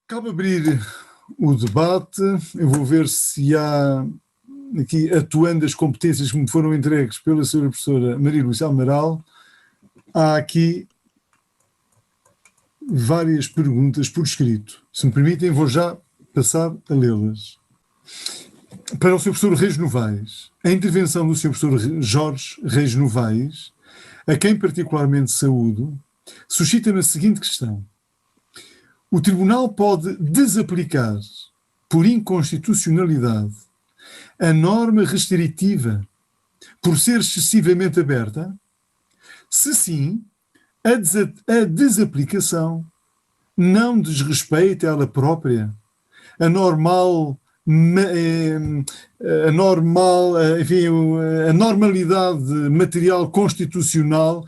Cabe abrir o debate. Eu vou ver se há aqui, atuando as competências que me foram entregues pela senhora professora Maria Lúcia Amaral, há aqui várias perguntas por escrito. Se me permitem, vou já passar a lê-las. Para o Sr. Professor Reis Novaes, a intervenção do Sr. Professor Jorge Reis Novaes, a quem particularmente saúdo, suscita-me a seguinte questão. O Tribunal pode desaplicar, por inconstitucionalidade, a norma restritiva por ser excessivamente aberta? Se sim, a desaplicação não desrespeita ela própria a normalidade material constitucional,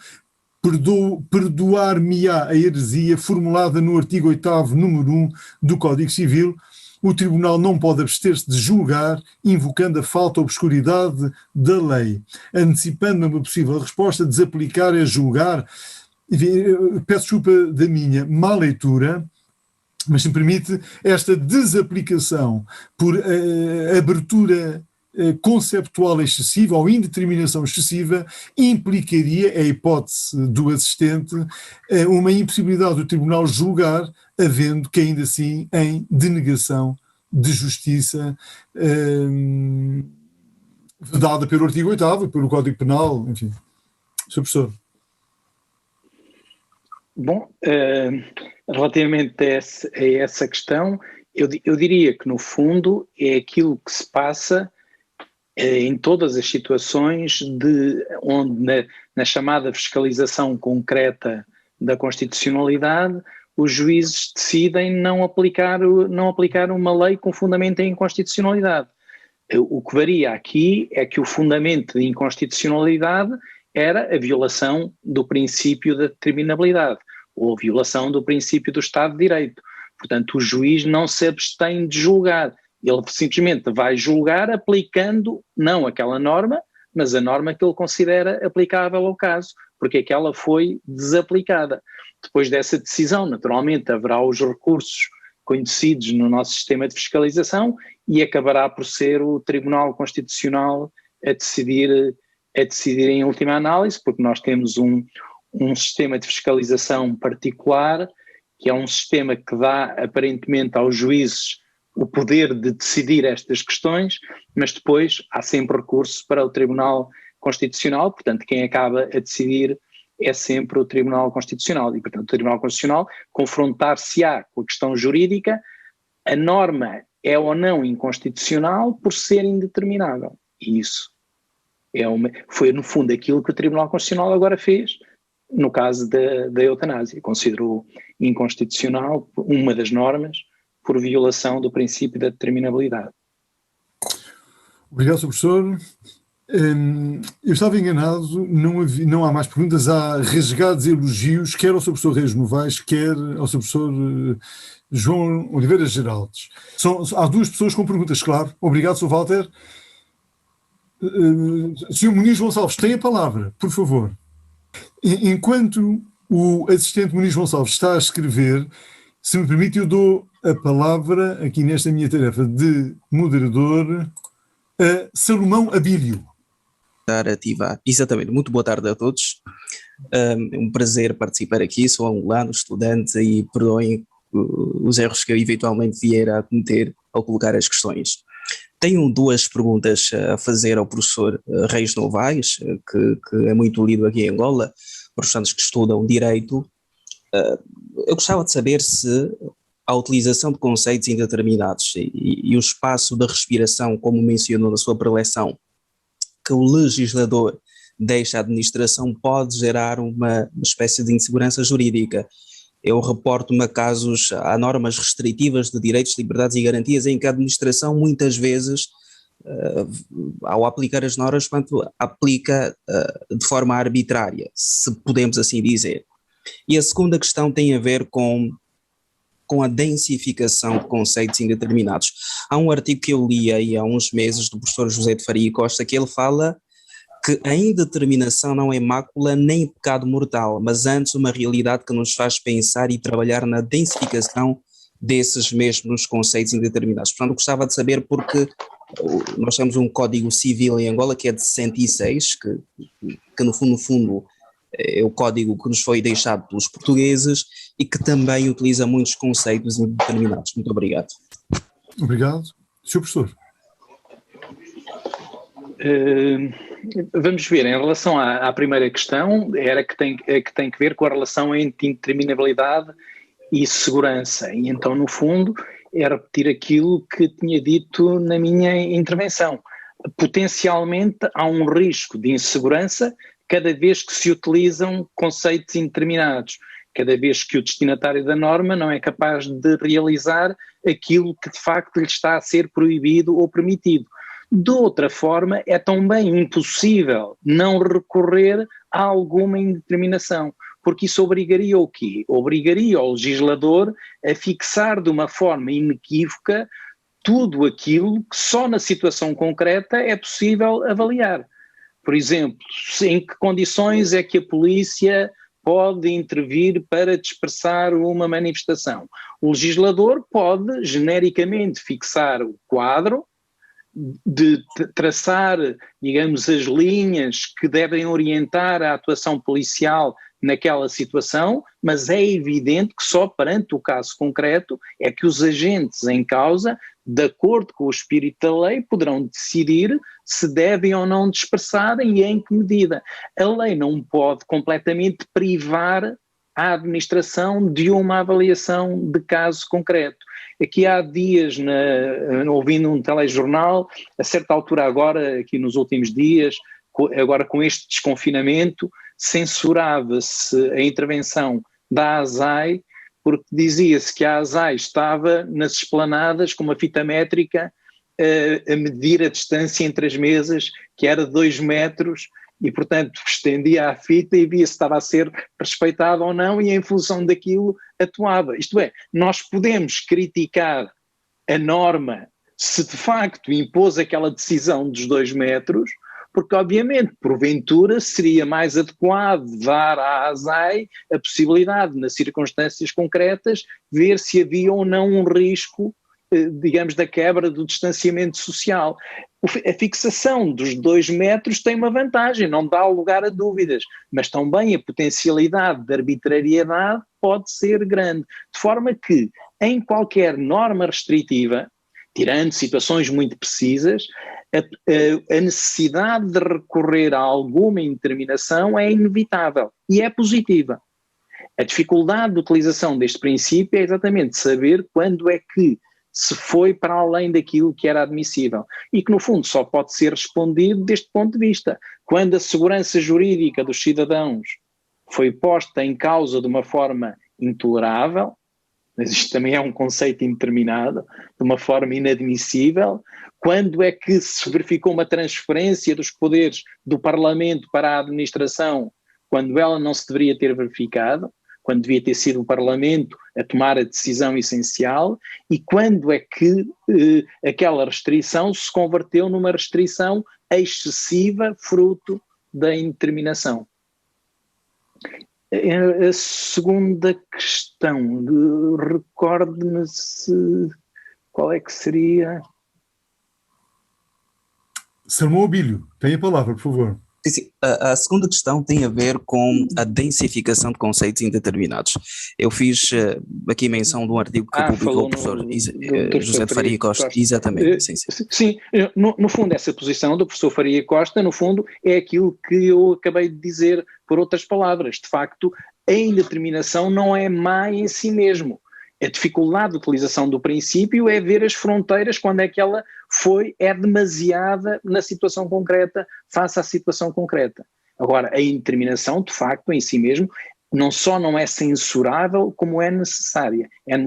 perdoar-me-á a heresia formulada no artigo 8º, número 1 do Código Civil. O Tribunal não pode abster-se de julgar, invocando a falta ou obscuridade da lei. Antecipando uma possível resposta, desaplicar é julgar. Peço desculpa da minha má leitura, mas se me permite, esta desaplicação por abertura conceptual excessiva ou indeterminação excessiva implicaria, é a hipótese do assistente, uma impossibilidade do Tribunal julgar, havendo que ainda assim em denegação de justiça dada pelo artigo 8º, pelo Código Penal, enfim. Sr. Professor. Bom, relativamente a essa questão, eu diria que no fundo é aquilo que se passa em todas as situações onde na chamada fiscalização concreta da constitucionalidade os juízes decidem não aplicar uma lei com fundamento em inconstitucionalidade. O que varia aqui é que o fundamento de inconstitucionalidade era a violação do princípio da determinabilidade ou a violação do princípio do Estado de Direito. Portanto, o juiz não se abstém de julgar. Ele simplesmente vai julgar aplicando não aquela norma, mas a norma que ele considera aplicável ao caso, porque aquela foi desaplicada. Depois dessa decisão, naturalmente, haverá os recursos conhecidos no nosso sistema de fiscalização e acabará por ser o Tribunal Constitucional a decidir em última análise, porque nós temos um sistema de fiscalização particular, que é um sistema que dá aparentemente aos juízes o poder de decidir estas questões, mas depois há sempre recurso para o Tribunal Constitucional, portanto quem acaba a decidir é sempre o Tribunal Constitucional e portanto o Tribunal Constitucional confrontar-se-á com a questão jurídica, a norma é ou não inconstitucional por ser indeterminável, e isso foi no fundo aquilo que o Tribunal Constitucional agora fez no caso da eutanásia, considerou inconstitucional uma das normas por violação do princípio da determinabilidade. Obrigado, Sr. Professor. Eu estava enganado, não há mais perguntas, há rasgados elogios, quer ao Sr. Professor Reis Novaes, quer ao Sr. Professor João Oliveira Geraldes. Há duas pessoas com perguntas, claro. Obrigado, Sr. Walter. Sr. Muniz Gonçalves, tem a palavra, por favor. Enquanto o assistente Muniz Gonçalves está a escrever, se me permite, eu dou a palavra, aqui nesta minha tarefa de moderador, a Salomão Abílio. Ativar. Exatamente, muito boa tarde a todos. É um prazer participar aqui, sou angolano, estudante, e perdoem os erros que eu eventualmente vier a cometer ao colocar as questões. Tenho duas perguntas a fazer ao professor Reis Novaes, que é muito lido aqui em Angola, para os estudantes que estudam Direito. Eu gostava de saber se a utilização de conceitos indeterminados e o espaço da respiração, como mencionou na sua preleção, que o legislador deixa à administração, pode gerar uma espécie de insegurança jurídica. Eu reporto-me a casos, há normas restritivas de direitos, liberdades e garantias em que a administração muitas vezes, ao aplicar as normas, aplica de forma arbitrária, se podemos assim dizer. E a segunda questão tem a ver com a densificação de conceitos indeterminados. Há um artigo que eu li aí há uns meses do professor José de Faria Costa, que ele fala que a indeterminação não é mácula nem pecado mortal, mas antes uma realidade que nos faz pensar e trabalhar na densificação desses mesmos conceitos indeterminados. Portanto, gostava de saber porque nós temos um Código Civil em Angola que é de 66, que no fundo é o código que nos foi deixado pelos portugueses e que também utiliza muitos conceitos indeterminados. Muito obrigado. Obrigado. Sr. Professor. Vamos ver, em relação à primeira questão, era que tem que ver com a relação entre indeterminabilidade e segurança. E então, no fundo, é repetir aquilo que tinha dito na minha intervenção. Potencialmente há um risco de insegurança cada vez que se utilizam conceitos indeterminados, cada vez que o destinatário da norma não é capaz de realizar aquilo que de facto lhe está a ser proibido ou permitido. De outra forma, é também impossível não recorrer a alguma indeterminação, porque isso obrigaria o quê? Obrigaria o legislador a fixar de uma forma inequívoca tudo aquilo que só na situação concreta é possível avaliar. Por exemplo, em que condições é que a polícia pode intervir para dispersar uma manifestação? O legislador pode genericamente fixar o quadro, de traçar, digamos, as linhas que devem orientar a atuação policial naquela situação, mas é evidente que só perante o caso concreto é que os agentes em causa, de acordo com o espírito da lei, poderão decidir se devem ou não dispersarem e em que medida. A lei não pode completamente privar a administração de uma avaliação de caso concreto. Aqui há dias, ouvindo um telejornal, a certa altura agora, aqui nos últimos dias, agora com este desconfinamento, censurava-se a intervenção da ASAI, porque dizia-se que a ASAI estava nas esplanadas com uma fita métrica a medir a distância entre as mesas, que era de 2 metros, e portanto estendia a fita e via se estava a ser respeitado ou não e em função daquilo atuava. Isto é, nós podemos criticar a norma se de facto impôs aquela decisão dos 2 metros, porque obviamente porventura seria mais adequado dar à ASAI a possibilidade, nas circunstâncias concretas, ver se havia ou não um risco, digamos, da quebra do distanciamento social. A fixação dos 2 metros tem uma vantagem, não dá lugar a dúvidas, mas também a potencialidade de arbitrariedade pode ser grande, de forma que em qualquer norma restritiva, tirando situações muito precisas, a necessidade de recorrer a alguma indeterminação é inevitável e é positiva. A dificuldade de utilização deste princípio é exatamente saber quando é que se foi para além daquilo que era admissível e que no fundo só pode ser respondido deste ponto de vista. Quando a segurança jurídica dos cidadãos foi posta em causa de uma forma intolerável, mas isto também é um conceito indeterminado, de uma forma inadmissível, quando é que se verificou uma transferência dos poderes do Parlamento para a administração, quando ela não se deveria ter verificado, quando devia ter sido o Parlamento a tomar a decisão essencial, e quando é que aquela restrição se converteu numa restrição excessiva fruto da indeterminação. A segunda questão, recorde-me qual é que seria... Salomão Abílio, tem a palavra, por favor. Sim, a segunda questão tem a ver com a densificação de conceitos indeterminados. Eu fiz aqui menção de um artigo que publicou o professor José de Faria Costa. Exatamente, sim. Sim, no fundo essa posição do professor Faria Costa, no fundo, é aquilo que eu acabei de dizer por outras palavras. De facto, a indeterminação não é má em si mesmo. A dificuldade de utilização do princípio é ver as fronteiras quando é que ela é demasiada na situação concreta, face à situação concreta. Agora, a indeterminação, de facto, em si mesmo, não só não é censurável, como é necessária. É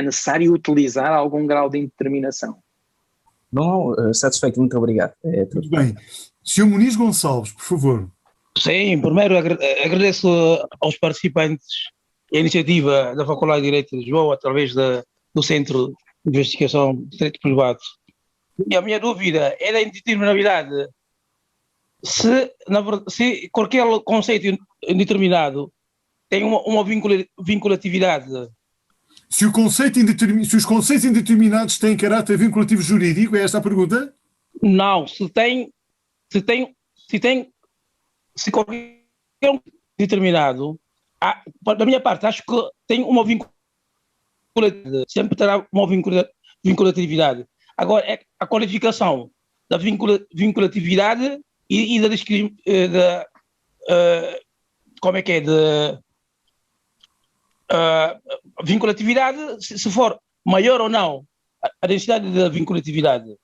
necessário utilizar algum grau de indeterminação. Não, satisfeito, muito obrigado. Muito bem. Sr. Muniz Gonçalves, por favor. Sim, primeiro agradeço aos participantes a iniciativa da Faculdade de Direito de Lisboa, através do Centro de Investigação de Direito Privado. E a minha dúvida é da indeterminabilidade. Se qualquer conceito indeterminado tem uma vinculatividade Se os conceitos indeterminados têm caráter vinculativo jurídico, é esta a pergunta? Não, se qualquer um determinado, da minha parte, acho que tem uma vinculatividade, sempre terá uma vinculatividade. Agora, é a qualificação da vinculatividade e da como é que é, vinculatividade, se for maior ou não a densidade da vinculatividade.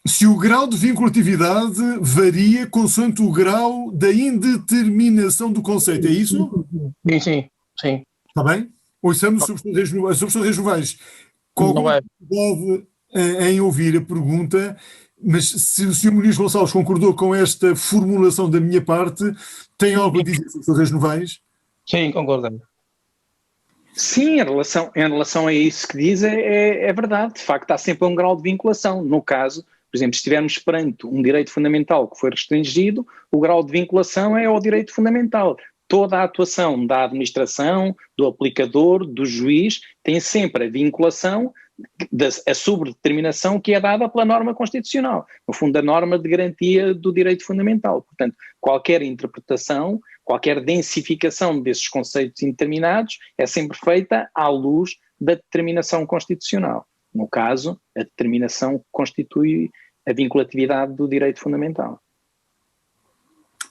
Se o grau de vinculatividade varia consoante o grau da indeterminação do conceito, é isso? Sim. Está bem? Ouçamos sobre as opções Novaes. Com dificuldade em ouvir a pergunta, mas se o Sr. Muniz Gonçalves concordou com esta formulação da minha parte, tem algo a dizer sobre as Novaes? Sim, concordo. Sim, em relação a isso que diz, é verdade. De facto, há sempre um grau de vinculação. No caso, por exemplo, se estivermos perante um direito fundamental que foi restringido, o grau de vinculação é ao direito fundamental. Toda a atuação da administração, do aplicador, do juiz, tem sempre a vinculação, a sobredeterminação que é dada pela norma constitucional. No fundo, a norma de garantia do direito fundamental. Portanto, qualquer interpretação, qualquer densificação desses conceitos indeterminados é sempre feita à luz da determinação constitucional. No caso, a determinação constitui a vinculatividade do direito fundamental.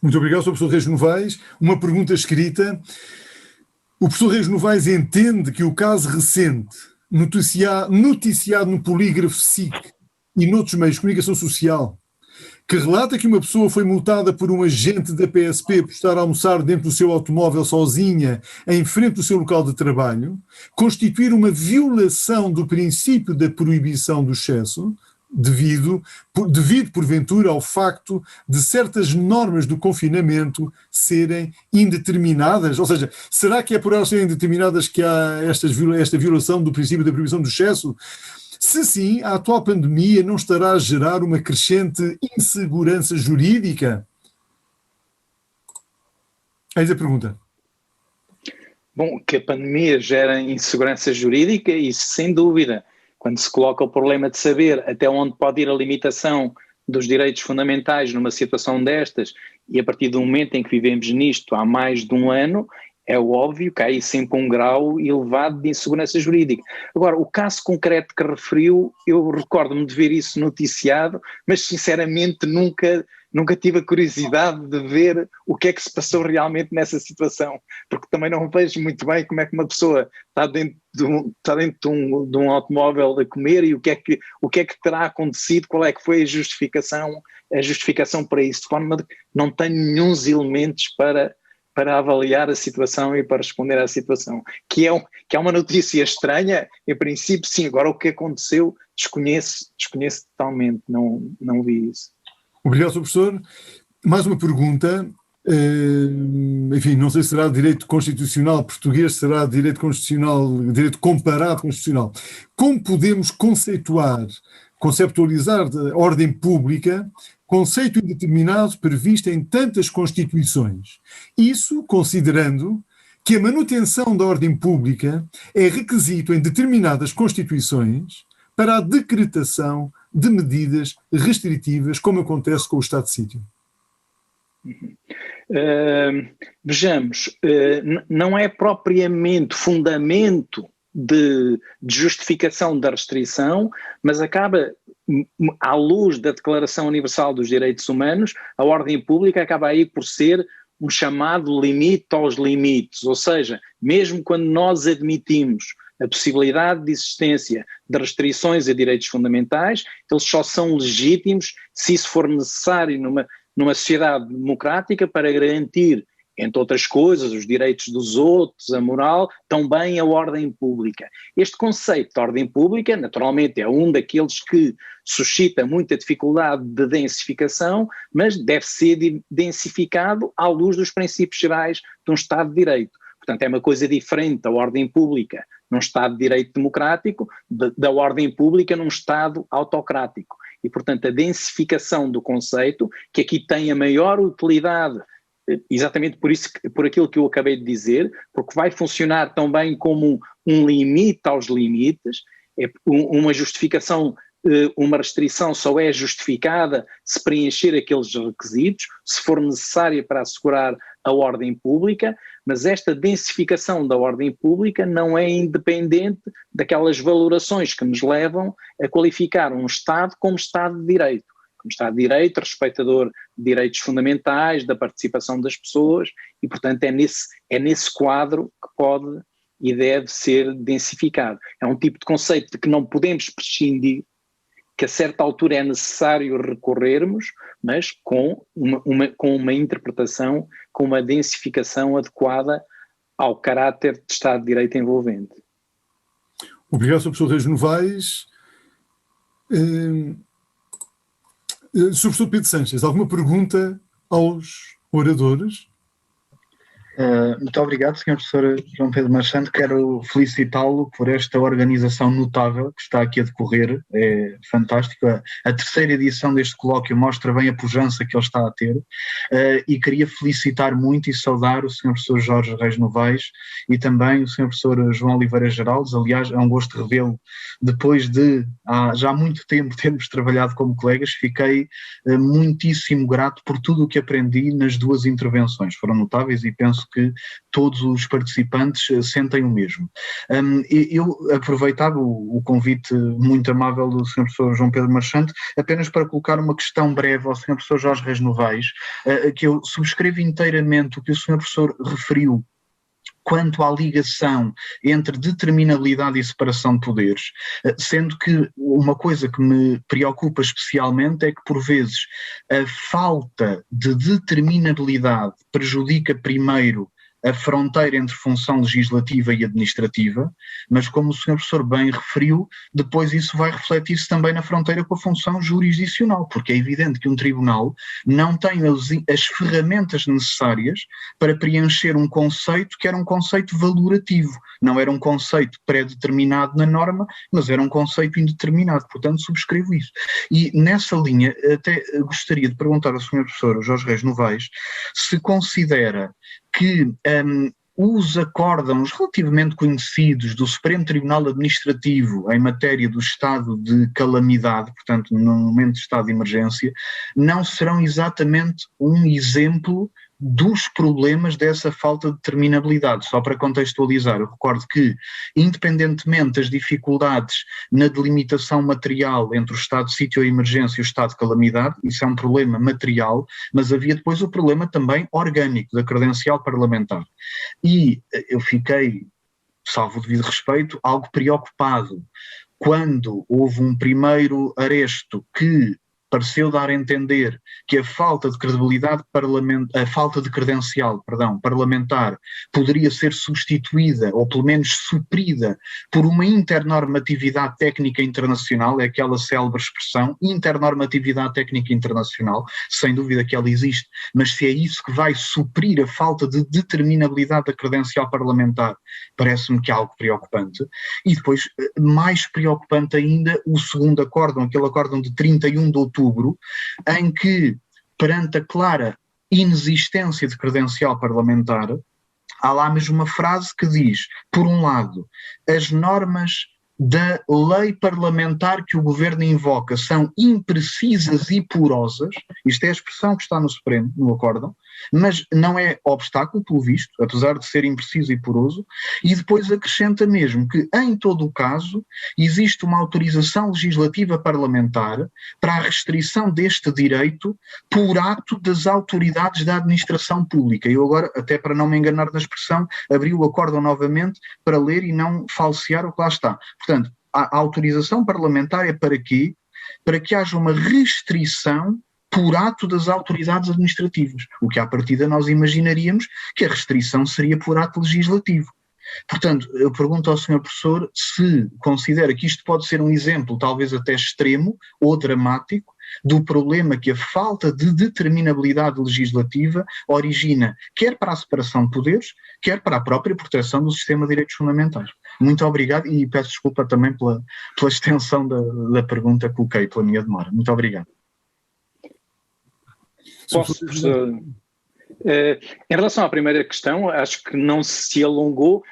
Muito obrigado, Sr. Professor Reis Novaes. Uma pergunta escrita. O professor Reis Novaes entende que o caso recente, noticiado no Polígrafo SIC e noutros meios de comunicação social, que relata que uma pessoa foi multada por um agente da PSP por estar a almoçar dentro do seu automóvel sozinha em frente do seu local de trabalho, constituir uma violação do princípio da proibição do excesso, devido porventura ao facto de certas normas do confinamento serem indeterminadas? Ou seja, será que é por elas serem indeterminadas que há esta violação do princípio da proibição do excesso? Se sim, a atual pandemia não estará a gerar uma crescente insegurança jurídica? Eis a pergunta. Bom, que a pandemia gera insegurança jurídica, isso sem dúvida. Quando se coloca o problema de saber até onde pode ir a limitação dos direitos fundamentais numa situação destas, e a partir do momento em que vivemos nisto há mais de um ano, é óbvio que há aí sempre um grau elevado de insegurança jurídica. Agora, o caso concreto que referiu, eu recordo-me de ver isso noticiado, mas sinceramente nunca tive a curiosidade de ver o que é que se passou realmente nessa situação, porque também não vejo muito bem como é que uma pessoa está dentro de um automóvel a comer e o que é que terá acontecido, qual é que foi a justificação para isso, de forma de que não tenho nenhum elementos para avaliar a situação e para responder à situação, que é uma notícia estranha, em princípio sim, agora o que aconteceu desconheço totalmente, não vi isso. Obrigado, Sr. Professor. Mais uma pergunta, enfim, não sei se será direito constitucional português, será direito constitucional, direito comparado constitucional. Como podemos conceptualizar a ordem pública, conceito indeterminado previsto em tantas constituições? Isso considerando que a manutenção da ordem pública é requisito em determinadas constituições para a decretação de medidas restritivas, como acontece com o estado de sítio. Vejamos, não é propriamente fundamento de justificação da restrição, mas acaba, à luz da Declaração Universal dos Direitos Humanos, a ordem pública acaba aí por ser um chamado limite aos limites, ou seja, mesmo quando nós admitimos a possibilidade de existência de restrições a direitos fundamentais, eles só são legítimos se isso for necessário numa sociedade democrática para garantir, entre outras coisas, os direitos dos outros, a moral, também a ordem pública. Este conceito de ordem pública, naturalmente, é um daqueles que suscita muita dificuldade de densificação, mas deve ser densificado à luz dos princípios gerais de um Estado de Direito. Portanto, é uma coisa diferente da ordem pública num Estado de Direito democrático, da ordem pública num Estado autocrático. E, portanto, a densificação do conceito, que aqui tem a maior utilidade exatamente por aquilo que eu acabei de dizer, porque vai funcionar também como um limite aos limites, é uma justificação, uma restrição só é justificada se preencher aqueles requisitos, se for necessária para assegurar a ordem pública, mas esta densificação da ordem pública não é independente daquelas valorações que nos levam a qualificar um Estado como Estado de Direito. Como Estado de Direito, respeitador de direitos fundamentais, da participação das pessoas, e portanto é nesse quadro que pode e deve ser densificado. É um tipo de conceito de que não podemos prescindir, que a certa altura é necessário recorrermos, mas com uma interpretação, com uma densificação adequada ao caráter de Estado de Direito envolvente. Obrigado, Sr. Professor Reis Novaes. Sr. Professor Pedro Sanches, alguma pergunta aos oradores? Muito obrigado, Sr. Professor João Pedro Marchante. Quero felicitá-lo por esta organização notável que está aqui a decorrer. É fantástico. A terceira edição deste colóquio mostra bem a pujança que ele está a ter, e queria felicitar muito e saudar o Sr. Professor Jorge Reis Novaes e também o Sr. Professor João Oliveira Geraldes. Aliás, é um gosto revê-lo depois de já há muito tempo termos trabalhado como colegas. Fiquei muitíssimo grato por tudo o que aprendi nas duas intervenções. Foram notáveis e penso que todos os participantes sentem o mesmo. Eu aproveitava o convite muito amável do Sr. Professor João Pedro Marchante apenas para colocar uma questão breve ao Sr. Professor Jorge Reis Novaes, que eu subscrevo inteiramente o que o Sr. Professor referiu quanto à ligação entre determinabilidade e separação de poderes, sendo que uma coisa que me preocupa especialmente é que, por vezes, a falta de determinabilidade prejudica primeiro a fronteira entre função legislativa e administrativa, mas como o Sr. Professor bem referiu, depois isso vai refletir-se também na fronteira com a função jurisdicional, porque é evidente que um tribunal não tem as ferramentas necessárias para preencher um conceito que era um conceito valorativo, não era um conceito pré-determinado na norma, mas era um conceito indeterminado, portanto subscrevo isso. E nessa linha até gostaria de perguntar ao Sr. Professor Jorge Reis Novaes se considera que os acórdãos relativamente conhecidos do Supremo Tribunal Administrativo em matéria do estado de calamidade, portanto no momento de estado de emergência, não serão exatamente um exemplo dos problemas dessa falta de determinabilidade. Só para contextualizar, eu recordo que, independentemente das dificuldades na delimitação material entre o estado de sítio e emergência e o estado de calamidade, isso é um problema material, mas havia depois o problema também orgânico da credencial parlamentar. E eu fiquei, salvo o devido respeito, algo preocupado quando houve um primeiro aresto que pareceu dar a entender que a falta de credibilidade a falta de credencial, parlamentar poderia ser substituída ou pelo menos suprida por uma internormatividade técnica internacional, é aquela célebre expressão, internormatividade técnica internacional, sem dúvida que ela existe, mas se é isso que vai suprir a falta de determinabilidade da credencial parlamentar, parece-me que é algo preocupante. E depois, mais preocupante ainda, o segundo acórdão, aquele acórdão de 31 de outubro, em que, perante a clara inexistência de credencial parlamentar, há lá mesmo uma frase que diz, por um lado, as normas da lei parlamentar que o governo invoca são imprecisas e porosas, isto é a expressão que está no Supremo, no acórdão, mas não é obstáculo, pelo visto, apesar de ser impreciso e poroso, e depois acrescenta mesmo que, em todo o caso, existe uma autorização legislativa parlamentar para a restrição deste direito por ato das autoridades da administração pública. Eu agora, até para não me enganar na expressão, abri o acórdão novamente para ler e não falsear o que lá está. Portanto, a autorização parlamentar é para quê? Para que haja uma restrição por ato das autoridades administrativas, o que à partida nós imaginaríamos que a restrição seria por ato legislativo. Portanto, eu pergunto ao Sr. Professor se considera que isto pode ser um exemplo, talvez até extremo ou dramático, do problema que a falta de determinabilidade legislativa origina, quer para a separação de poderes, quer para a própria proteção do sistema de direitos fundamentais. Muito obrigado e peço desculpa também pela extensão da pergunta que coloquei, pela minha demora. Muito obrigado. Posso, professor? Em relação à primeira questão, acho que não se alongou,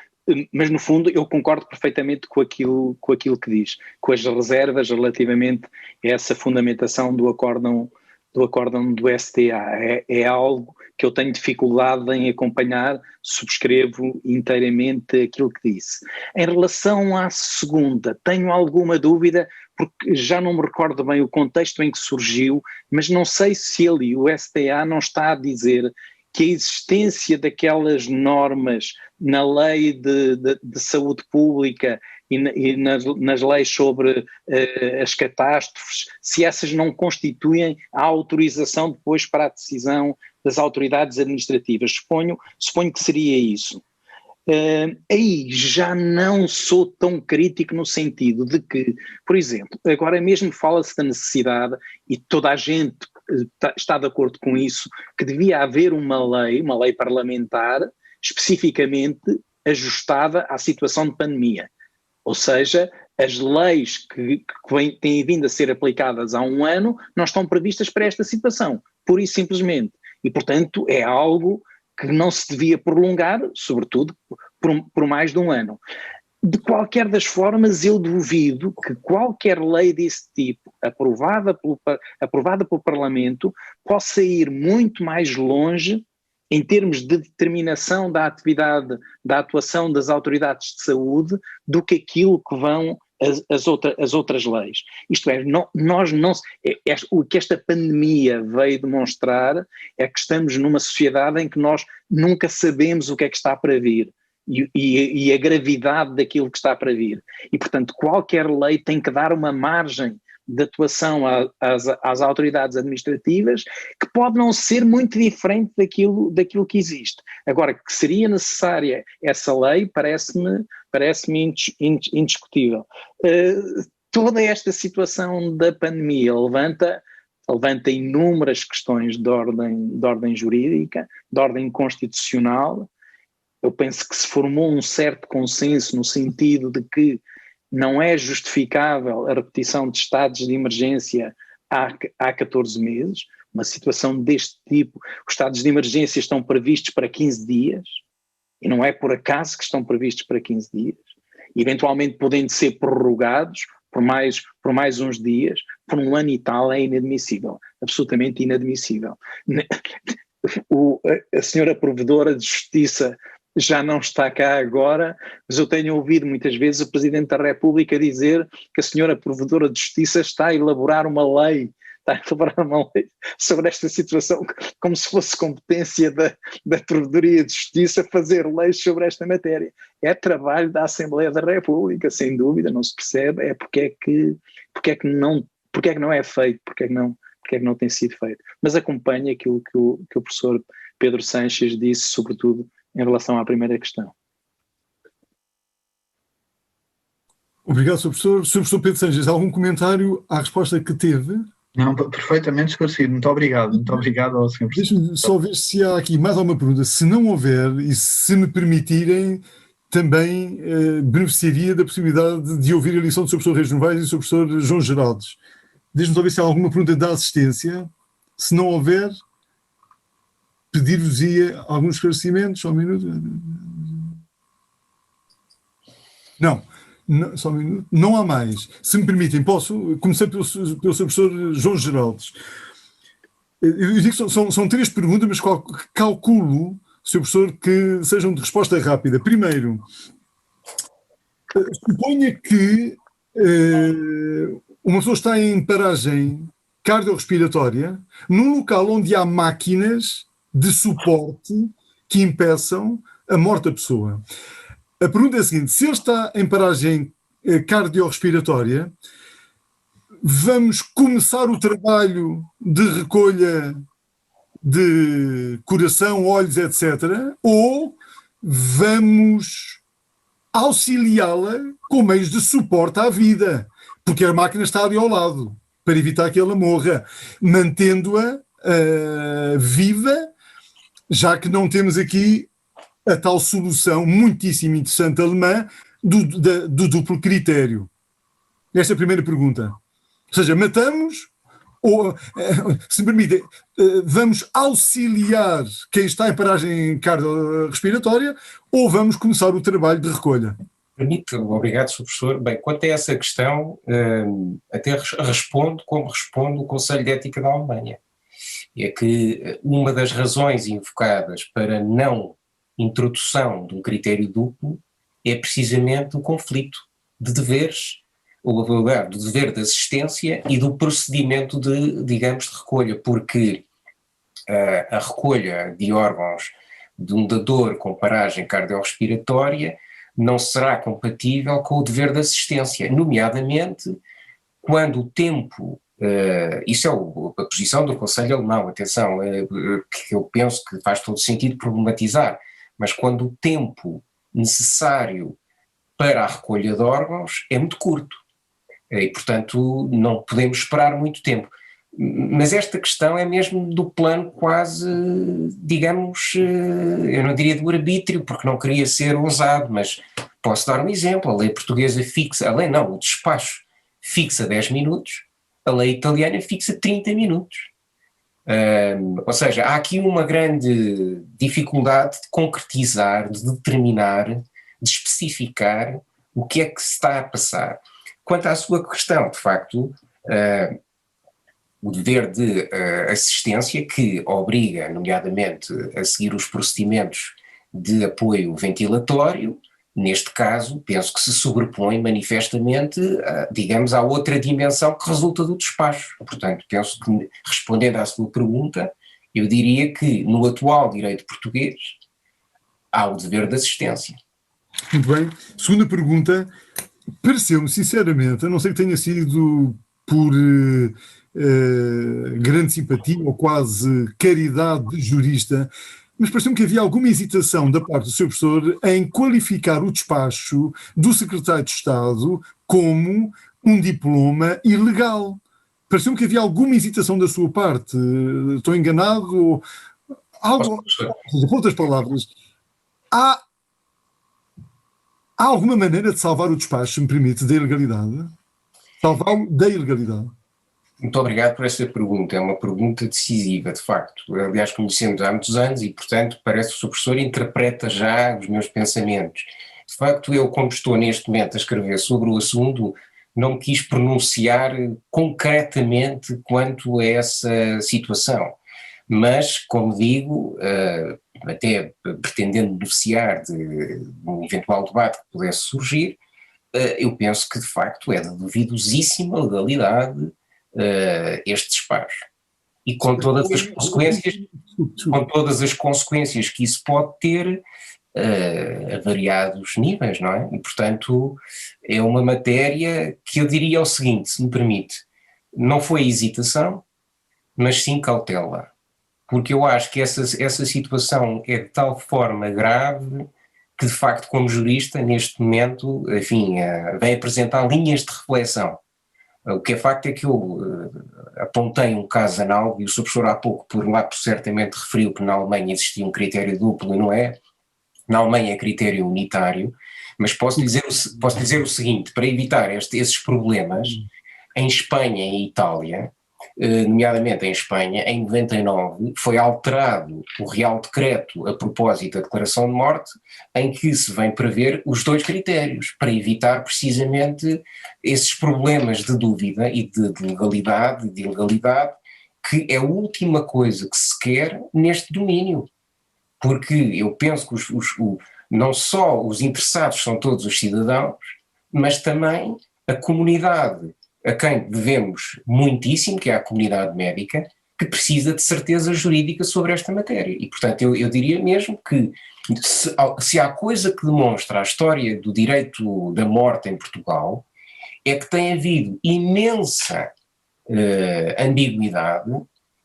mas no fundo eu concordo perfeitamente com aquilo que diz, com as reservas relativamente a essa fundamentação do acórdão do STA. É algo que eu tenho dificuldade em acompanhar, subscrevo inteiramente aquilo que disse. Em relação à segunda, tenho alguma dúvida, porque já não me recordo bem o contexto em que surgiu, mas não sei se ali o STA não está a dizer que a existência daquelas normas na lei de saúde pública e nas leis sobre as catástrofes, se essas não constituem a autorização depois para a decisão das autoridades administrativas. Suponho que seria isso. Aí já não sou tão crítico no sentido de que, por exemplo, agora mesmo fala-se da necessidade, e toda a gente está de acordo com isso, que devia haver uma lei parlamentar especificamente ajustada à situação de pandemia. Ou seja, as leis que têm vindo a ser aplicadas há um ano não estão previstas para esta situação, pura e simplesmente. E, portanto, é algo que não se devia prolongar, sobretudo por mais de um ano. De qualquer das formas, eu duvido que qualquer lei desse tipo, aprovada pelo Parlamento, possa ir muito mais longe em termos de determinação da atividade, da atuação das autoridades de saúde, do que aquilo que vão as outras leis. Isto é, o que esta pandemia veio demonstrar é que estamos numa sociedade em que nós nunca sabemos o que é que está para vir. E a gravidade daquilo que está para vir. E, portanto, qualquer lei tem que dar uma margem de atuação às autoridades administrativas que pode não ser muito diferente daquilo que existe. Agora, que seria necessária essa lei, parece-me indiscutível. Toda esta situação da pandemia levanta inúmeras questões de ordem jurídica, de ordem constitucional. Eu penso que se formou um certo consenso no sentido de que não é justificável a repetição de estados de emergência há 14 meses, uma situação deste tipo. Os estados de emergência estão previstos para 15 dias, e não é por acaso que estão previstos para 15 dias, eventualmente podendo ser prorrogados por mais uns dias, por um ano e tal. É inadmissível, absolutamente inadmissível. A senhora Provedora de Justiça já não está cá agora, mas eu tenho ouvido muitas vezes o Presidente da República dizer que a senhora Provedora de Justiça está a elaborar uma lei sobre esta situação, como se fosse competência da Provedoria de Justiça fazer leis sobre esta matéria. É trabalho da Assembleia da República, sem dúvida, não se percebe, porque é que não é feito, porque é que não tem sido feito. Mas acompanha aquilo que o professor Pedro Sanches disse, sobretudo em relação à primeira questão. Obrigado, Sr. Professor. Sr. Professor Pedro Sanches, algum comentário à resposta que teve? Não, perfeitamente esclarecido. Muito obrigado ao Sr. Professor. Deixe-me só ver se há aqui mais alguma pergunta. Se não houver, e se me permitirem, também beneficiaria da possibilidade de ouvir a lição do Sr. Professor Reis Novaes e do Sr. Professor João Geraldes. Deixe-me só ver se há alguma pergunta da assistência. Se não houver, pedir-vos-ia alguns esclarecimentos. Só um minuto. Não, só um minuto. Não há mais. Se me permitem, posso começar pelo Sr. Professor João Geraldes. Eu digo que são 3 perguntas, mas calculo, Sr. Professor, que sejam de resposta rápida. Primeiro, suponha que uma pessoa está em paragem cardiorrespiratória num local onde há máquinas de suporte que impeçam a morte da pessoa. A pergunta é a seguinte: se ele está em paragem cardiorrespiratória, vamos começar o trabalho de recolha de coração, olhos, etc., ou vamos auxiliá-la com meios de suporte à vida, porque a máquina está ali ao lado, para evitar que ela morra, mantendo-a viva, já que não temos aqui a tal solução muitíssimo interessante alemã do duplo critério. Esta é a primeira pergunta. Ou seja, matamos Ou, se me permitem, vamos auxiliar quem está em paragem cardiorrespiratória ou vamos começar o trabalho de recolha? Obrigado, Sr. Professor. Bem, quanto a essa questão, até respondo como responde o Conselho de Ética da Alemanha. É que uma das razões invocadas para não introdução de um critério duplo é precisamente o conflito de deveres, ou do dever de assistência e do procedimento de recolha, porque a recolha de órgãos de um dador com paragem cardiorrespiratória não será compatível com o dever de assistência, nomeadamente quando o tempo, isso é a posição do Conselho Alemão, atenção, que eu penso que faz todo sentido problematizar, mas quando o tempo necessário para a recolha de órgãos é muito curto e, portanto, não podemos esperar muito tempo. Mas esta questão é mesmo do plano quase, digamos, eu não diria do arbítrio, porque não queria ser ousado, mas posso dar um exemplo. A lei portuguesa fixa, o despacho fixa 10 minutos, a lei italiana fixa 30 minutos. Ou seja, há aqui uma grande dificuldade de concretizar, de determinar, de especificar o que é que se está a passar. Quanto à sua questão, de facto, o dever de assistência que obriga, nomeadamente, a seguir os procedimentos de apoio ventilatório, neste caso, penso que se sobrepõe manifestamente, digamos, à outra dimensão que resulta do despacho. Portanto, penso que, respondendo à sua pergunta, eu diria que no atual direito português há o dever de assistência. Muito bem. Segunda pergunta, pareceu-me sinceramente, a não ser que tenha sido por grande simpatia ou quase caridade de jurista, mas pareceu-me que havia alguma hesitação da parte do Sr. Professor em qualificar o despacho do Secretário de Estado como um diploma ilegal. Pareceu-me que havia alguma hesitação da sua parte. Estou enganado? Algo, por outras palavras, há alguma maneira de salvar o despacho, se me permite, da ilegalidade? Salvá-lo da ilegalidade? Muito obrigado por esta pergunta, é uma pergunta decisiva, de facto. Aliás, conhecemos há muitos anos e, portanto, parece que o Sr. Professor interpreta já os meus pensamentos. De facto, eu, como estou neste momento a escrever sobre o assunto, não me quis pronunciar concretamente quanto a essa situação. Mas, como digo, até pretendendo beneficiar de um eventual debate que pudesse surgir, eu penso que, de facto, é de duvidosíssima legalidade este despacho. E com todas as consequências que isso pode ter a variados níveis, não é? E, portanto, é uma matéria que eu diria o seguinte, se me permite, não foi hesitação, mas sim cautela. Porque eu acho que essa situação é de tal forma grave que, de facto, como jurista, neste momento, enfim, vem apresentar linhas de reflexão. O que é facto é que eu apontei um caso análogo, e o Sr. Professor há pouco, por lá, certamente referiu que na Alemanha existia um critério duplo, e não é. Na Alemanha é critério unitário, mas posso dizer o seguinte, para evitar esses problemas, em Espanha e em Itália, nomeadamente em Espanha, em 99, foi alterado o Real Decreto a propósito da declaração de morte, em que se vem prever os dois critérios, para evitar precisamente esses problemas de dúvida e de legalidade e de ilegalidade, que é a última coisa que se quer neste domínio. Porque eu penso que não só os interessados são todos os cidadãos, mas também a comunidade a quem devemos muitíssimo, que é a comunidade médica, que precisa de certeza jurídica sobre esta matéria. E, portanto, eu diria mesmo que se há coisa que demonstra a história do direito da morte em Portugal, é que tem havido imensa ambiguidade,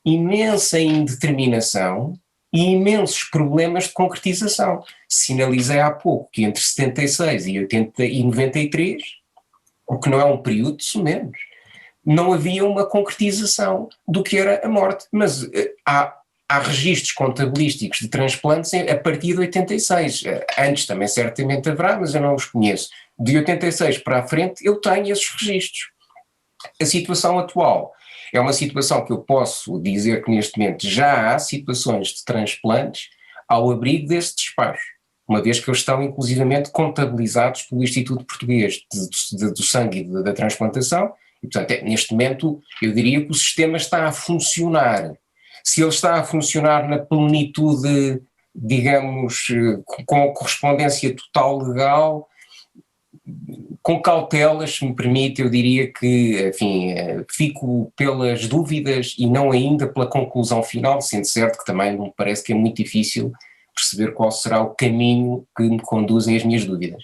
imensa indeterminação e imensos problemas de concretização. Sinalizei há pouco que entre 76 e 93, o que não é um período de sumenos, não havia uma concretização do que era a morte. Mas há registros contabilísticos de transplantes a partir de 86. Antes também certamente haverá, mas eu não os conheço. De 86 para a frente eu tenho esses registros. A situação atual É uma situação que eu posso dizer que neste momento já há situações de transplantes ao abrigo desse despacho, uma vez que eles estão inclusivamente contabilizados pelo Instituto Português do Sangue e da Transplantação, e portanto neste momento eu diria que o sistema está a funcionar. Se ele está a funcionar na plenitude, digamos, com a correspondência total legal, com cautelas, se me permite, eu diria que, enfim, fico pelas dúvidas e não ainda pela conclusão final, sendo certo que também me parece que é muito difícil perceber qual será o caminho que me conduzem as minhas dúvidas.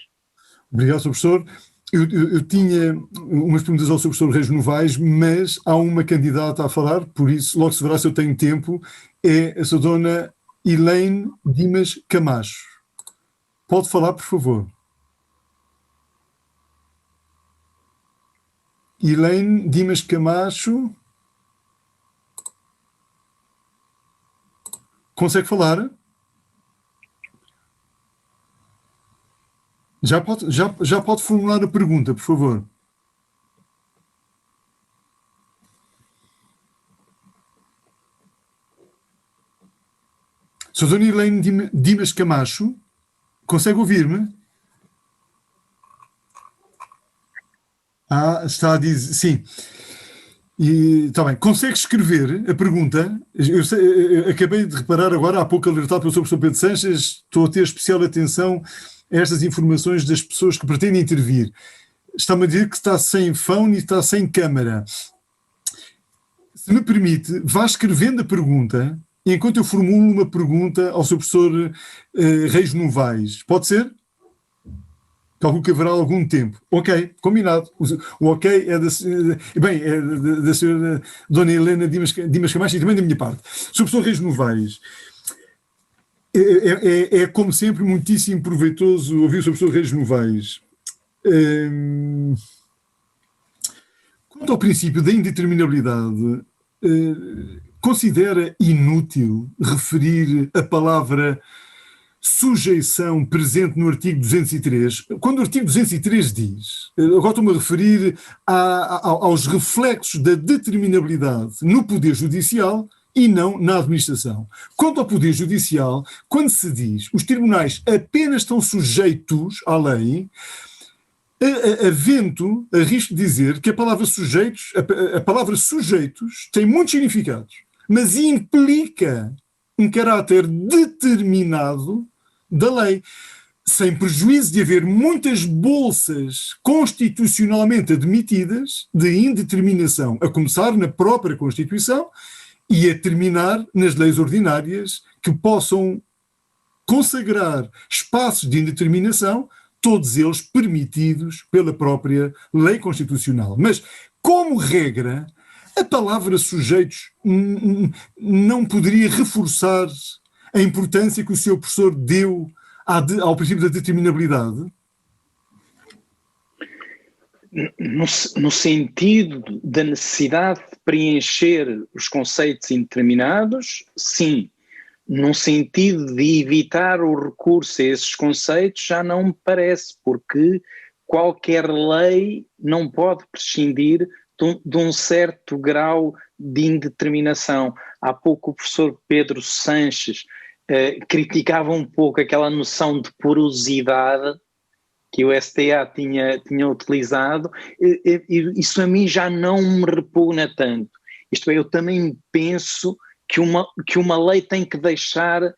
Obrigado, Sr. Professor. Eu tinha umas perguntas ao Sr. Professor Reis Novaes, mas há uma candidata a falar, por isso logo se verá se eu tenho tempo, é a Sra. Dona Elaine Dimas Camacho. Pode falar, por favor. Elaine Dimas Camacho. Consegue falar? Já pode formular a pergunta, por favor. Sra. Dona Elaine Dimas Camacho, consegue ouvir-me? Está a dizer, sim. Está bem. Consegue escrever a pergunta? Eu acabei de reparar agora, há pouco alertado pelo Sr. Professor Pedro Sanches, estou a ter especial atenção a estas informações das pessoas que pretendem intervir. Está-me a dizer que está sem phone e está sem câmara. Se me permite, vá escrevendo a pergunta, enquanto eu formulo uma pergunta ao Sr. Professor Reis Novaes. Pode ser? Calculo que haverá algum tempo. Ok, combinado. O ok é da senhora Dona Helena Dimas Camacho e também da minha parte. Sr. Professor Reis Novaes, é como sempre muitíssimo proveitoso ouvir o Sr. Professor Reis Novaes. Quanto ao princípio da indeterminabilidade, considera inútil referir a palavra sujeição presente no artigo 203, quando o artigo 203 diz, agora estou-me a referir aos reflexos da determinabilidade no Poder Judicial e não na administração. Quanto ao Poder Judicial, quando se diz os tribunais apenas estão sujeitos à lei, havendo, arrisco de dizer que a palavra sujeitos tem muitos significados, mas implica um caráter determinado da lei, sem prejuízo de haver muitas bolsas constitucionalmente admitidas de indeterminação, a começar na própria Constituição e a terminar nas leis ordinárias que possam consagrar espaços de indeterminação, todos eles permitidos pela própria lei constitucional. Mas, como regra, a palavra sujeitos não poderia reforçar a importância que o Sr. Professor deu ao princípio da determinabilidade? No sentido da necessidade de preencher os conceitos indeterminados, sim. No sentido de evitar o recurso a esses conceitos, já não me parece, porque qualquer lei não pode prescindir de um certo grau de indeterminação. Há pouco o professor Pedro Sanches criticava um pouco aquela noção de porosidade que o STA tinha utilizado, isso a mim já não me repugna tanto. Isto é, eu também penso que uma lei tem que deixar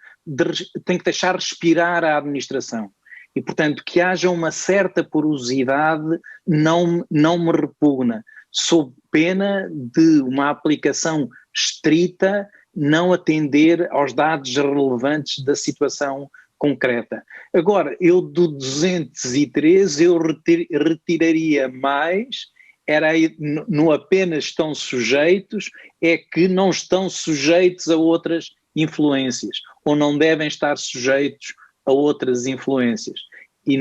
respirar a administração. E, portanto, que haja uma certa porosidade não me repugna, sob pena de uma aplicação estrita não atender aos dados relevantes da situação concreta. Agora, eu do 213 eu retiraria mais, era aí, no apenas estão sujeitos, é que não estão sujeitos a outras influências, ou não devem estar sujeitos a outras influências. E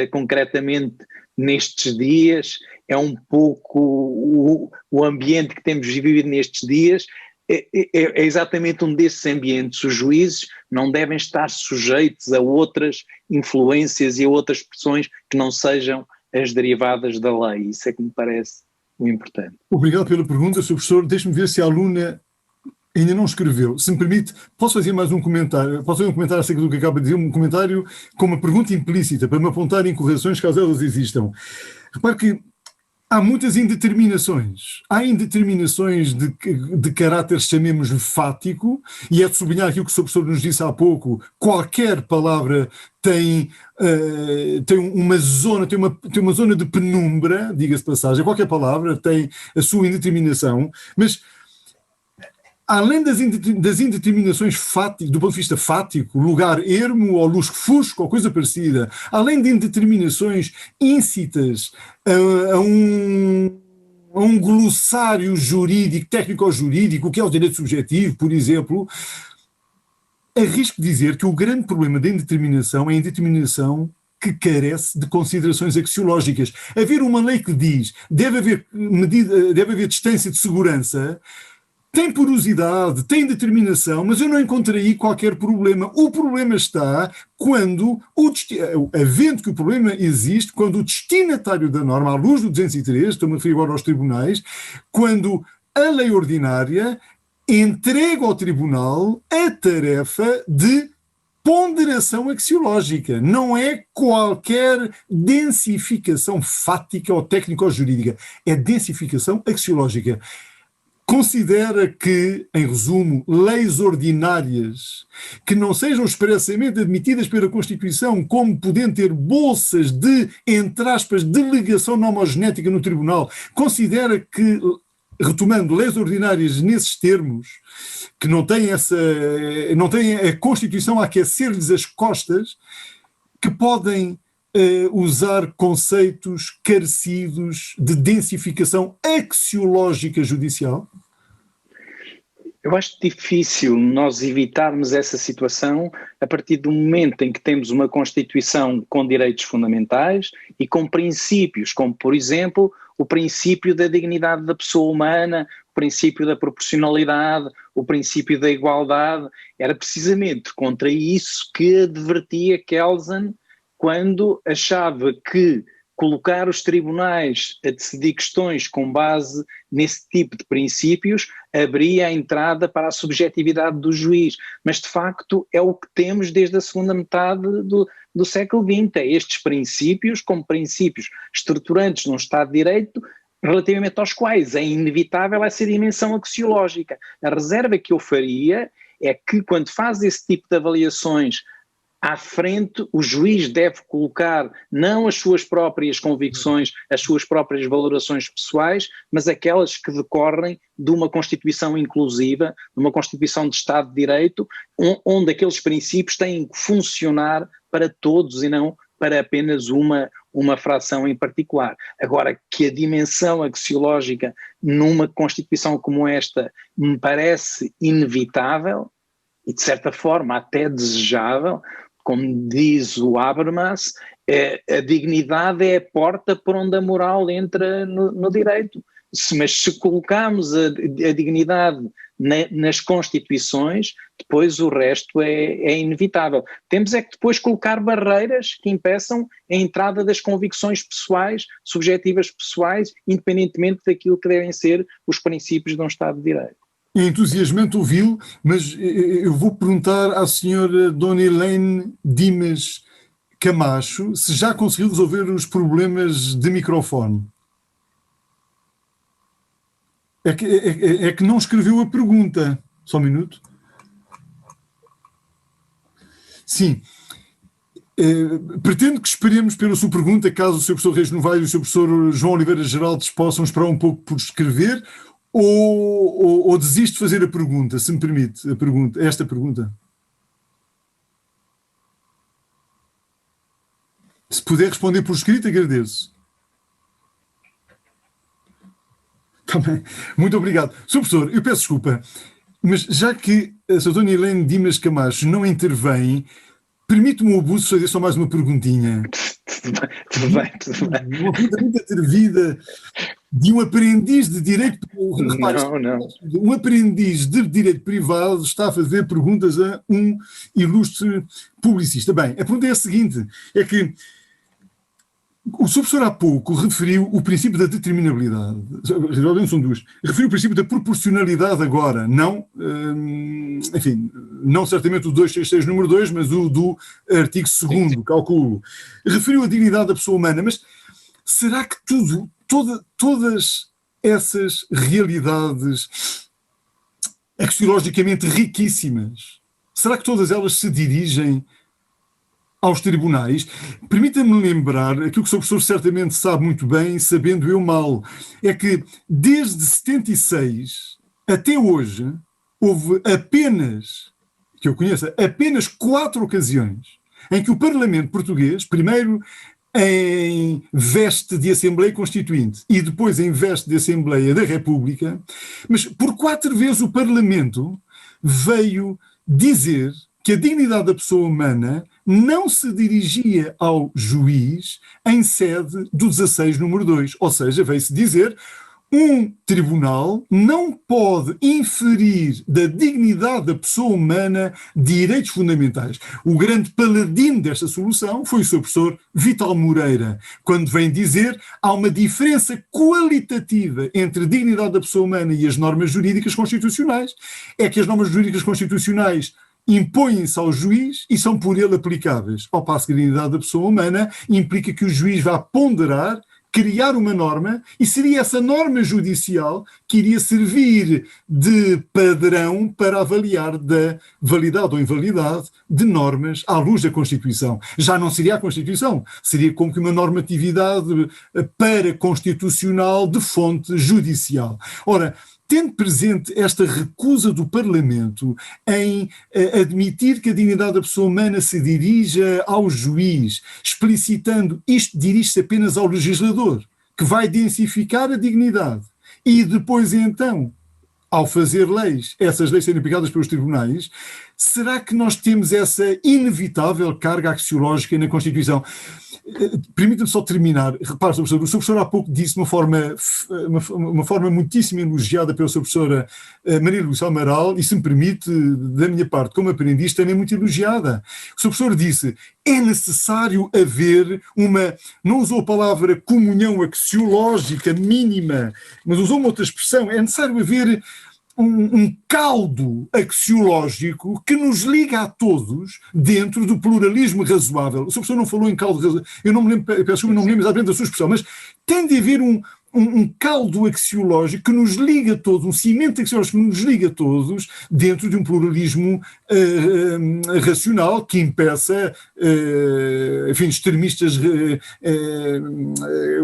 concretamente, nestes dias, é um pouco o ambiente que temos vivido nestes dias, é exatamente um desses ambientes. Os juízes não devem estar sujeitos a outras influências e a outras pressões que não sejam as derivadas da lei. Isso é que me parece o importante. Obrigado pela pergunta, Sr. Professor. Deixe-me ver se a aluna ainda não escreveu. Se me permite, posso fazer mais um comentário? Posso fazer um comentário acerca do que acaba de dizer? Um comentário com uma pergunta implícita, para me apontar incorreções caso elas existam. Repare que há muitas indeterminações. Há indeterminações de caráter, chamemos-lhe fático, e é de sublinhar aquilo que o Sr. Professor nos disse há pouco: qualquer palavra tem uma zona de penumbra, diga-se de passagem, qualquer palavra tem a sua indeterminação, mas além das indeterminações fáticas, do ponto de vista fático, lugar ermo ou lusco-fusco ou coisa parecida, além de indeterminações íncitas a um glossário jurídico, técnico-jurídico, que é o direito subjetivo, por exemplo, arrisco dizer que o grande problema da indeterminação é a indeterminação que carece de considerações axiológicas. Haver uma lei que diz deve haver distância de segurança, tem porosidade, tem determinação, mas eu não encontrei aí qualquer problema. O problema está quando, havendo que o problema existe, quando o destinatário da norma, à luz do 203, estou-me a referir agora aos tribunais, quando a lei ordinária entrega ao tribunal a tarefa de ponderação axiológica. Não é qualquer densificação fática ou técnico-jurídica, é densificação axiológica. Considera que, em resumo, leis ordinárias que não sejam expressamente admitidas pela Constituição como podendo ter bolsas de, entre aspas, delegação nomogenética no Tribunal, considera que, retomando leis ordinárias nesses termos, que não têm a Constituição a aquecer-lhes as costas, que podem usar conceitos carecidos de densificação axiológica judicial? Eu acho difícil nós evitarmos essa situação a partir do momento em que temos uma Constituição com direitos fundamentais e com princípios, como, por exemplo, o princípio da dignidade da pessoa humana, o princípio da proporcionalidade, o princípio da igualdade. Era precisamente contra isso que advertia Kelsen quando achava que colocar os tribunais a decidir questões com base nesse tipo de princípios abria a entrada para a subjetividade do juiz. Mas, de facto, é o que temos desde a segunda metade do século XX. É estes princípios, como princípios estruturantes num Estado de Direito, relativamente aos quais é inevitável essa dimensão axiológica. A reserva que eu faria é que, quando faz esse tipo de avaliações à frente, o juiz deve colocar não as suas próprias convicções, as suas próprias valorações pessoais, mas aquelas que decorrem de uma Constituição inclusiva, de uma Constituição de Estado de Direito, onde aqueles princípios têm que funcionar para todos e não para apenas uma fração em particular. Agora, que a dimensão axiológica numa Constituição como esta me parece inevitável e, de certa forma, até desejável. Como diz o Habermas, a dignidade é a porta por onde a moral entra no direito. Mas se colocarmos a dignidade nas Constituições, depois o resto é inevitável. Temos é que depois colocar barreiras que impeçam a entrada das convicções pessoais, subjetivas pessoais, independentemente daquilo que devem ser os princípios de um Estado de Direito. É entusiasmante ouvi-lo, mas eu vou perguntar à senhora Dona Helene Dimas Camacho se já conseguiu resolver os problemas de microfone. É que não escreveu a pergunta. Só um minuto. Sim. Pretendo que esperemos pela sua pergunta, caso o Sr. Professor Reis Novaes e o Sr. Professor João Oliveira Geraldes possam esperar um pouco por escrever, ou desisto de fazer a pergunta, se me permite, esta pergunta. Se puder responder por escrito, agradeço. Também. Muito obrigado. Sr. Professor, eu peço desculpa, mas já que a Sra. Dona Helene Dimas Camacho não intervém, permite-me o abuso de fazer só mais uma perguntinha. Tudo bem. Uma pergunta muito atrevida de um aprendiz de direito. Não. Um aprendiz de direito privado está a fazer perguntas a um ilustre publicista. Bem, a pergunta é a seguinte: é que O Sr. Professor há pouco referiu o princípio da determinabilidade. São duas. Referiu o princípio da proporcionalidade agora, não, enfim, não certamente o 266 número 2, mas o do artigo 2º, calculo. Referiu a dignidade da pessoa humana, mas será que todas essas realidades axiologicamente riquíssimas, será que todas elas se dirigem aos tribunais? Permita-me lembrar aquilo que o Sr. Professor certamente sabe muito bem, sabendo eu mal, é que desde 76 até hoje houve apenas, que eu conheça, apenas 4 ocasiões em que o Parlamento português, primeiro em veste de Assembleia Constituinte e depois em veste de Assembleia da República, mas por 4 vezes o Parlamento veio dizer que a dignidade da pessoa humana não se dirigia ao juiz em sede do 16 número 2, ou seja, veio-se dizer um tribunal não pode inferir da dignidade da pessoa humana direitos fundamentais. O grande paladino desta solução foi o Sr. Professor Vital Moreira, quando vem dizer há uma diferença qualitativa entre a dignidade da pessoa humana e as normas jurídicas constitucionais. É que as normas jurídicas constitucionais impõem-se ao juiz e são por ele aplicáveis. Ao passo que a dignidade da pessoa humana implica que o juiz vá ponderar, criar uma norma, e seria essa norma judicial que iria servir de padrão para avaliar da validade ou invalidade de normas à luz da Constituição. Já não seria a Constituição, seria como que uma normatividade paraconstitucional de fonte judicial. Ora, tendo presente esta recusa do Parlamento em admitir que a dignidade da pessoa humana se dirija ao juiz, explicitando isto dirige-se apenas ao legislador, que vai densificar a dignidade, e depois então, ao fazer leis, essas leis serem aplicadas pelos tribunais, será que nós temos essa inevitável carga axiológica na Constituição? Permita-me só terminar. Repare, Sr. Professor, o Sr. Professor há pouco disse de uma forma muitíssimo elogiada pela Sra. Professora Maria Lúcia Amaral, e se me permite, da minha parte, como aprendiz, também muito elogiada. O Sr. Professor disse, é necessário haver não usou a palavra comunhão axiológica mínima, mas usou uma outra expressão, é necessário haver um caldo axiológico que nos liga a todos dentro do pluralismo razoável. O Sr. Professor não falou em caldo razoável, eu não me lembro, peço desculpa, não me lembro exatamente da sua expressão, mas tem de haver um caldo axiológico que nos liga a todos, um cimento axiológico que nos liga a todos dentro de um pluralismo racional que impeça, enfim, extremistas. O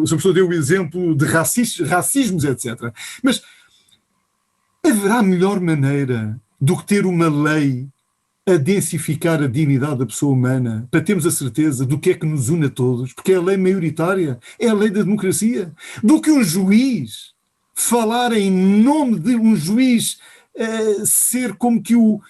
Sr. Professor deu o exemplo de racismos, etc. Mas haverá melhor maneira do que ter uma lei a densificar a dignidade da pessoa humana, para termos a certeza do que é que nos une a todos, porque é a lei maioritária, é a lei da democracia, do que um juiz falar em nome de um juiz ser como que o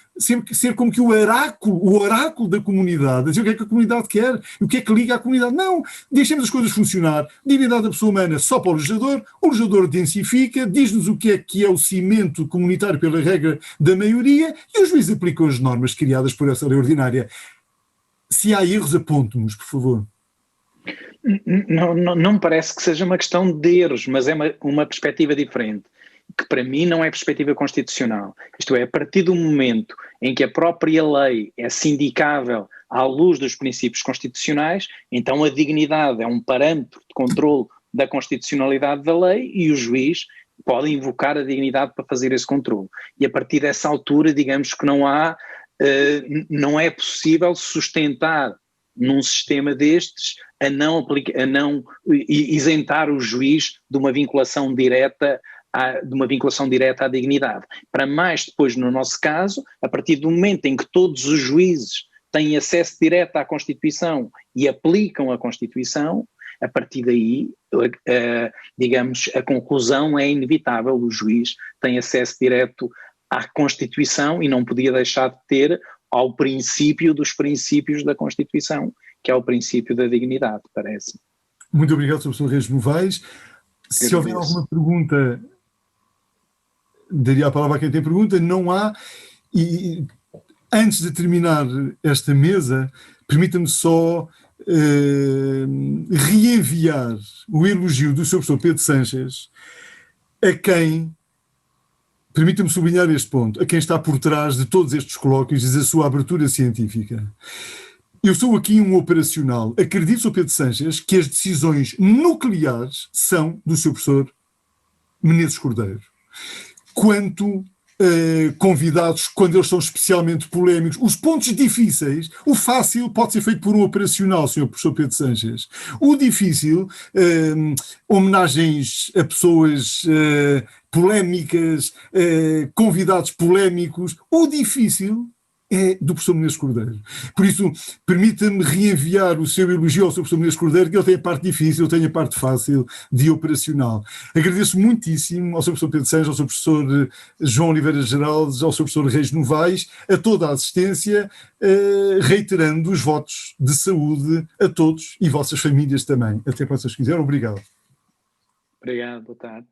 oráculo da comunidade, dizer o que é que a comunidade quer, o que é que liga à comunidade. Não, deixemos as coisas funcionar. Dignidade da pessoa humana só para o legislador densifica, diz-nos o que é o cimento comunitário pela regra da maioria, e o juiz aplica as normas criadas por essa lei ordinária. Se há erros, aponte-nos, por favor. Não me parece que seja uma questão de erros, mas é uma perspectiva diferente, que para mim não é perspectiva constitucional. Isto é, a partir do momento em que a própria lei é sindicável à luz dos princípios constitucionais, então a dignidade é um parâmetro de controle da constitucionalidade da lei e o juiz pode invocar a dignidade para fazer esse controle. E a partir dessa altura, digamos que não é possível sustentar num sistema destes a não isentar o juiz de uma vinculação direta à dignidade. Para mais depois, no nosso caso, a partir do momento em que todos os juízes têm acesso direto à Constituição e aplicam a Constituição, a partir daí, digamos, a conclusão é inevitável. O juiz tem acesso direto à Constituição e não podia deixar de ter ao princípio dos princípios da Constituição, que é o princípio da dignidade, parece. Muito obrigado, Sr. Professor Reis Novaes. Se houver alguma pergunta, daria a palavra a quem tem pergunta. Não há. E antes de terminar esta mesa, permita-me só reenviar o elogio do Sr. Professor Pedro Sanches a quem, permita-me sublinhar este ponto, a quem está por trás de todos estes colóquios e da sua abertura científica. Eu sou aqui um operacional. Acredito, Sr. Pedro Sanches, que as decisões nucleares são do Sr. Professor Menezes Cordeiro. Quanto convidados, quando eles são especialmente polémicos, os pontos difíceis, o fácil pode ser feito por um operacional, Sr. Professor Pedro Sanches. O difícil, homenagens a pessoas polémicas, convidados polémicos, o difícil é do professor Menezes Cordeiro. Por isso, permita-me reenviar o seu elogio ao seu professor Menezes Cordeiro, que ele tem a parte difícil, eu tenho a parte fácil de operacional. Agradeço muitíssimo ao seu professor Pedro Sanches, ao seu professor João Oliveira Geraldes, ao seu professor Reis Novaes, a toda a assistência, reiterando os votos de saúde a todos e vossas famílias também. Até quando vocês quiserem. Obrigado. Obrigado, boa tarde.